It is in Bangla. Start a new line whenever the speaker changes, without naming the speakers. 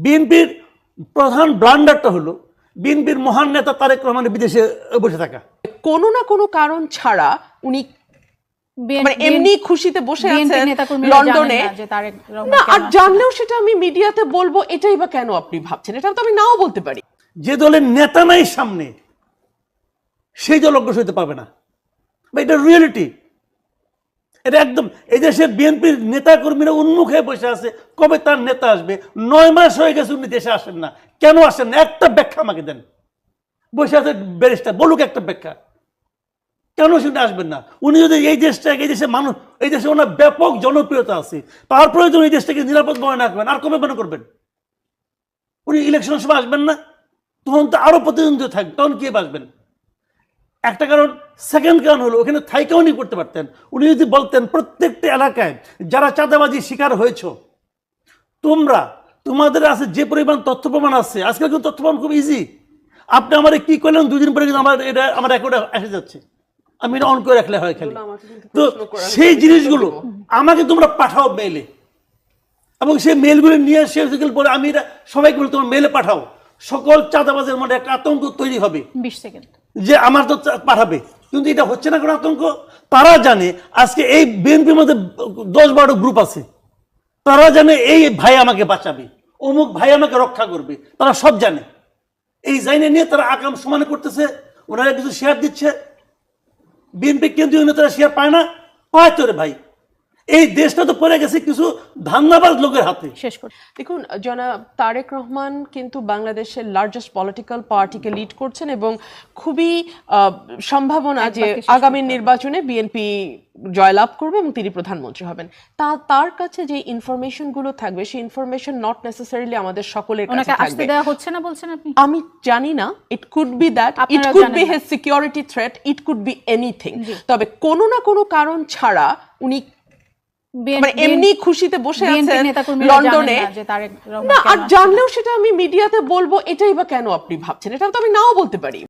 বিএনপির প্রধান ব্লান্ডারটা হলো বিএনপির মহান নেতা তারেক রহমানের বিদেশে বসে থাকা।
কোনো না কোনো কারণ ছাড়া উনি এমনি খুশিতে বসে আছেন লন্ডনে না, আর জানলেও সেটা আমি মিডিয়াতে বলবো, এটাই বা কেন আপনি ভাবছেন? এটা তো আমি নাও বলতে পারি।
যে দলের নেতা নাই সামনে সেই দল অগ্রসর হতে পারবে না, এটা রিয়েলিটি। এটা একদম এই দেশের বিএনপির নেতা কর্মীরা উন্মুখ হয়ে বসে আছে কবে তার নেতা আসবে। 9 মাস হয়ে গেছে উনি দেশে আসেন না, কেন আসেন না? একটা ব্যাখ্যা আমাকে দেন। বসে আছে ব্যারিস্টার, বলুক একটা ব্যাখ্যা কেন শুনে আসবেন না। উনি যদি এই দেশটাকে, এই দেশের মানুষ, এই দেশে ওনার ব্যাপক জনপ্রিয়তা আছে, তারপরে যদি এই দেশটাকে নিরাপদ মনে না করবেন আর কবে মনে করবেন? উনি ইলেকশনের সময় আসবেন না, তখন তো আরো প্রতিদ্বন্দ্বী থাকবে, তখন কে বাসবেন? একটা কারণ। সেকেন্ড কারণ হলো ওখানে থাইকেও উনি করতে পারতেন। উনি যদি বলতেন প্রত্যেকটা এলাকায় যারা চাঁদাবাজির শিকার হয়েছ, তোমাদের আছে যে পরিমাণ তথ্য প্রমাণ আছে, আজকাল কিন্তু তথ্য প্রমাণ খুব ইজি। আপনি আমার কি করলেন, 2 দিন পরে কিন্তু আমার রেকর্ডে এসে যাচ্ছে, আমি এটা অন করে রাখলে হয় খালি। তো সেই জিনিসগুলো আমাকে তোমরা পাঠাও মেইলে, এবং সেই মেলগুলো নিয়ে শেষ পরে আমি এটা সবাইকে বলি তোমার মেলে পাঠাও। সকল চাঁদাবাজের মধ্যে একটা আতঙ্ক তৈরি হবে
20 সেকেন্ড
যে আমার তো পাঠাবে, কিন্তু এটা হচ্ছে না কোনো আতঙ্ক। তারা জানে আজকে এই বিএনপির মধ্যে 10-12 গ্রুপ আছে, তারা জানে এই ভাই আমাকে বাঁচাবে, অমুক ভাই আমাকে রক্ষা করবে, তারা সব জানে। এই জাইনে নিয়ে তারা আকাম সমান করতেছে, ওনারা কিছু শেয়ার দিচ্ছে। বিএনপি কেন্দ্রীয় নেতারা শেয়ার পায় না, পায় তো রে ভাই। এই দেশটা তো পড়ে গেছে কিছু ধান্দাবাজ লোকের হাতে।
শেষ করে
দেখুন, জনাব তারেক রহমান কিন্তু বাংলাদেশের লার্জেস্ট পলিটিক্যাল পার্টিকে লিড করছেন এবং খুবই সম্ভাবনা যে আগামী নির্বাচনে বিএনপি জয়লাভ করবে এবং তিনি প্রধানমন্ত্রী হবেন। তার কাছে যে ইনফরমেশন গুলো থাকবে, সেই ইনফরমেশন নট নেসেসারিলি আমাদের সকলের কাছে থাকবে।
দেওয়া হচ্ছে না বলছেন আপনি?
আমি জানি না, it could be that, it could be his security threat, it could be anything. তবে কোনো না কোনো কারণ ছাড়া উনি এমনি খুশিতে বসে আছেন লন্ডনে না, আর জানলেও সেটা আমি মিডিয়াতে বলবো, এটাই বা কেন আপনি ভাবছেন? এটা তো আমি নাও বলতে পারি।